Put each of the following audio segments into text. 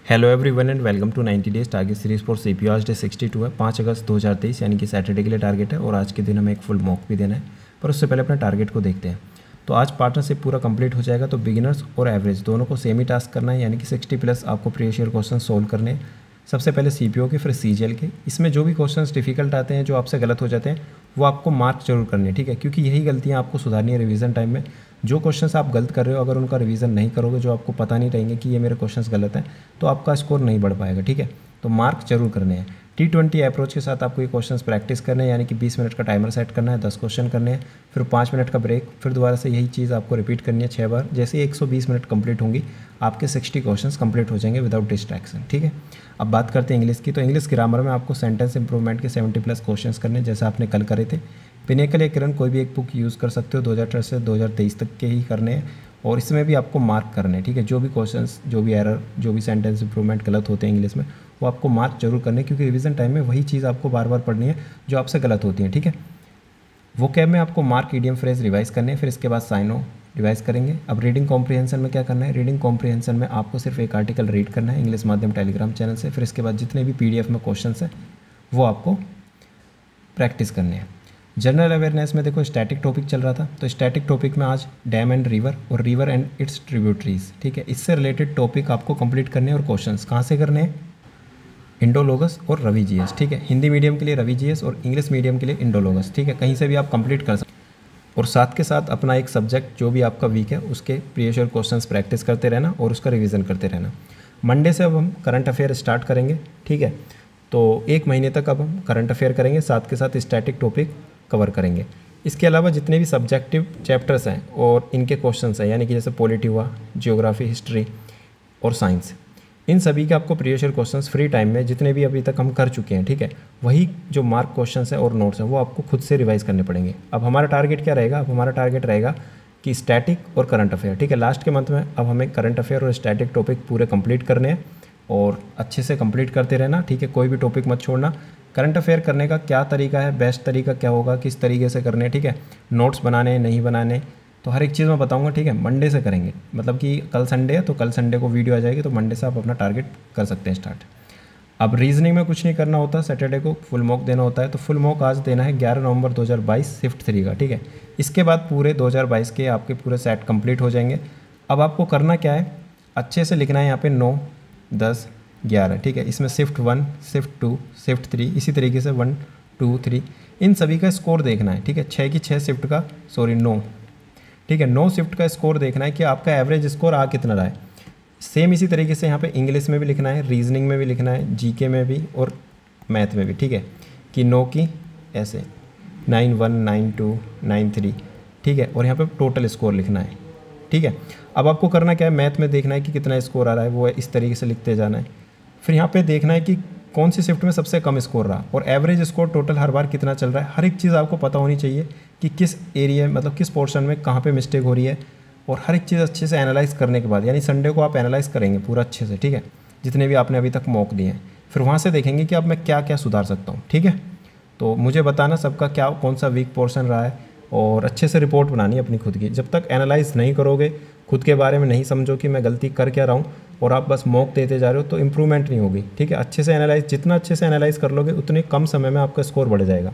Hello everyone and welcome to 90 days target series for CPU. आज day 62 है, 5 अगस्त 2023 यानी कि सैटरडे के लिए टारगेट है और आज के दिन हमें एक फुल मॉक भी देना है। पर उससे पहले अपने टारगेट को देखते हैं। तो आज पार्टनरशिप पूरा कंप्लीट हो जाएगा। तो बिगिनर्स और एवरेज दोनों को सेम ही टास्क करना है, यानी कि 60+ आपको प्रीवियस ईयर क्वेश्चन सोल्व करने हैं। सबसे पहले सीपीओ के, फिर सीजीएल के। इसमें जो भी क्वेश्चंस डिफिकल्ट आते हैं, जो आपसे गलत हो जाते हैं, वो आपको मार्क जरूर करने हैं, ठीक है, क्योंकि यही गलतियाँ आपको सुधारनी है रिवीजन टाइम में। जो क्वेश्चंस आप गलत कर रहे हो, अगर उनका रिवीजन नहीं करोगे, जो आपको पता नहीं रहेंगे कि ये मेरे क्वेश्चंस गलत हैं, तो आपका स्कोर नहीं बढ़ पाएगा, ठीक है। तो मार्क जरूर करने हैं। T20 अप्रोच के साथ आपको ये क्वेश्चंस प्रैक्टिस करने हैं, यानी कि 20 मिनट का टाइमर सेट करना है, 10 क्वेश्चन करने हैं, फिर 5 मिनट का ब्रेक, फिर दोबारा से यही चीज़ आपको रिपीट करनी है 6 बार। जैसे ही 120 मिनट कंप्लीट होंगी, आपके 60 क्वेश्चंस कंप्लीट हो जाएंगे विदाउट डिस्ट्रैक्शन, ठीक है। अब बात करते हैं इंग्लिश की। तो इंग्लिश ग्रामर में आपको सेंटेंस इंप्रूवमेंट के 70+ क्वेश्चंस करने, जैसे आपने कल करे थे। पिनेकल या किरण कोई भी एक बुक यूज़ कर सकते हो, 2018 से 2023 तक के ही करने हैं और इसमें भी आपको मार्क करने हैं, ठीक है। जो भी क्वेश्चंस, जो भी एरर, जो भी सेंटेंस इंप्रूवमेंट गलत होते हैं इंग्लिश में, वो आपको मार्क जरूर करने हैं, क्योंकि रिवीजन टाइम में वही चीज़ आपको बार बार पढ़नी है जो आपसे गलत होती है, ठीक है। वो कैब में आपको मार्क, ईडियम, फ्रेज रिवाइज करने हैं, फिर इसके बाद साइन ऑफ रिवाइज करेंगे। अब रीडिंग कॉम्प्रिहेंशन में क्या करना है? रीडिंग कॉम्प्रिहेंशन में आपको सिर्फ एक आर्टिकल रीड करना है इंग्लिश माध्यम टेलीग्राम चैनल से। फिर इसके बाद जितने भी PDF में क्वेश्चन है वो आपको प्रैक्टिस करने हैं। जनरल अवेयरनेस में देखो स्टैटिक टॉपिक चल रहा था, तो स्टैटिक टॉपिक में आज डैम एंड रिवर और रिवर एंड इट्स ट्रिब्यूटरीज, ठीक है, इससे रिलेटेड टॉपिक आपको कंप्लीट करने हैं। और क्वेश्चंस कहाँ से करने हैं? इंडोलॉगस और रवि जीएस, ठीक है। हिंदी मीडियम के लिए रवि जीएस और इंग्लिश मीडियम के लिए इंडोलॉगस, ठीक है। कहीं से भी आप कंप्लीट कर सकते हैं। और साथ के साथ अपना एक सब्जेक्ट जो भी आपका वीक है उसके प्रीवियस ईयर क्वेश्चंस प्रैक्टिस करते रहना और उसका रिवीजन करते रहना। मंडे से अब हम करंट अफेयर स्टार्ट करेंगे, ठीक है। तो 1 महीने तक अब हम करंट अफेयर करेंगे, साथ के साथ स्टैटिक टॉपिक कवर करेंगे। इसके अलावा जितने भी सब्जेक्टिव चैप्टर्स हैं और इनके क्वेश्चंस हैं, यानी कि जैसे पॉलिटी हुआ, जियोग्राफी, हिस्ट्री और साइंस, इन सभी के आपको previous year questions free time में जितने भी अभी तक हम कर चुके हैं, ठीक है, वही जो मार्क क्वेश्चंस हैं और नोट्स हैं वो आपको खुद से रिवाइज करने पड़ेंगे। अब हमारा टारगेट क्या रहेगा? अब हमारा टारगेट रहेगा कि स्टैटिक और करंट अफेयर, ठीक है। लास्ट के मंथ में अब हमें करंट अफेयर और स्टैटिक टॉपिक पूरे कंप्लीट करने हैं और अच्छे से कंप्लीट करते रहना, ठीक है। कोई भी टॉपिक मत छोड़ना। करंट अफेयर करने का क्या तरीका है, बेस्ट तरीका क्या होगा, किस तरीके से करने हैं, ठीक है। नोट्स बनाने नहीं बनाने, तो हर एक चीज़ मैं बताऊंगा, ठीक है। मंडे से करेंगे, मतलब कि कल संडे है तो कल संडे को वीडियो आ जाएगी, तो मंडे से आप अपना टारगेट कर सकते हैं स्टार्ट। अब रीजनिंग में कुछ नहीं करना होता, सैटरडे को फुल मॉक देना होता है। तो फुल मॉक आज देना है 11 नवंबर 2022 शिफ्ट 3 का, ठीक है। इसके बाद पूरे 2022 के आपके पूरे सेट कंप्लीट हो जाएंगे। अब आपको करना क्या है? अच्छे से लिखना है यहाँ पे 9, 10, 11, ठीक है। इसमें शिफ्ट 1, शिफ्ट 2, शिफ्ट 3, इसी तरीके से 1, 2, 3, इन सभी का स्कोर देखना है, ठीक है। 6 की 6 शिफ्ट का, सॉरी 9, ठीक है, 9 शिफ्ट का स्कोर देखना है कि आपका एवरेज स्कोर आ कितना रहा है। सेम इसी तरीके से यहाँ पे इंग्लिश में भी लिखना है, रीजनिंग में भी लिखना है, जीके में भी और मैथ में भी, ठीक है, कि 9 की ऐसे 9-1, 9-2, 9-3, ठीक है। और यहाँ पे टोटल स्कोर लिखना है, ठीक है। अब आपको करना क्या है? मैथ में देखना है कि कितना स्कोर आ रहा है, वो इस तरीके से लिखते जाना है। फिर यहाँ पे देखना है कि कौन सी शिफ्ट में सबसे कम स्कोर रहा और एवरेज स्कोर टोटल हर बार कितना चल रहा है। हर एक चीज़ आपको पता होनी चाहिए कि किस एरिया, मतलब किस पोर्शन में कहाँ पे मिस्टेक हो रही है, और हर एक चीज़ अच्छे से एनालाइज करने के बाद, यानी संडे को आप एनालाइज करेंगे पूरा अच्छे से, ठीक है, जितने भी आपने अभी तक मॉक दिए हैं। फिर वहाँ से देखेंगे कि अब मैं क्या क्या सुधार सकता हूँ, ठीक है। तो मुझे बताना सबका क्या, कौन सा वीक पोर्शन रहा है, और अच्छे से रिपोर्ट बनानी है अपनी खुद की। जब तक एनालाइज नहीं करोगे, खुद के बारे में नहीं समझो कि मैं गलती कर क्या रहा हूँ, और आप बस मॉक देते जा रहे हो, तो इम्प्रूवमेंट नहीं होगी, ठीक है। अच्छे से एनालाइज, जितना अच्छे से एनालाइज कर लोगे उतने कम समय में आपका स्कोर बढ़ जाएगा।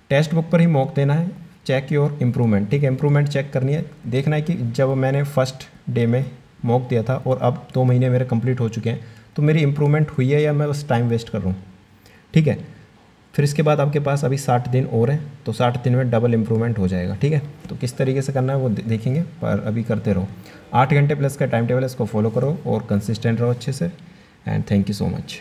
टेक्स्ट बुक पर ही मॉक देना है, चेक योर इम्प्रूवमेंट, ठीक है। इम्प्रूवमेंट चेक करनी है, देखना है कि जब मैंने फर्स्ट डे में मॉक दिया था और अब 2 महीने मेरे कंप्लीट हो चुके हैं, तो मेरी इम्प्रूवमेंट हुई है या मैं बस टाइम वेस्ट कर रहा हूँ, ठीक है। फिर इसके बाद आपके पास अभी 60 दिन और हैं, तो 60 दिन में डबल इम्प्रूवमेंट हो जाएगा, ठीक है। तो किस तरीके से करना है वो देखेंगे, पर अभी करते रहो। 8 घंटे प्लस का टाइम टेबल है, इसको फॉलो करो और कंसिस्टेंट रहो अच्छे से। And thank you so much.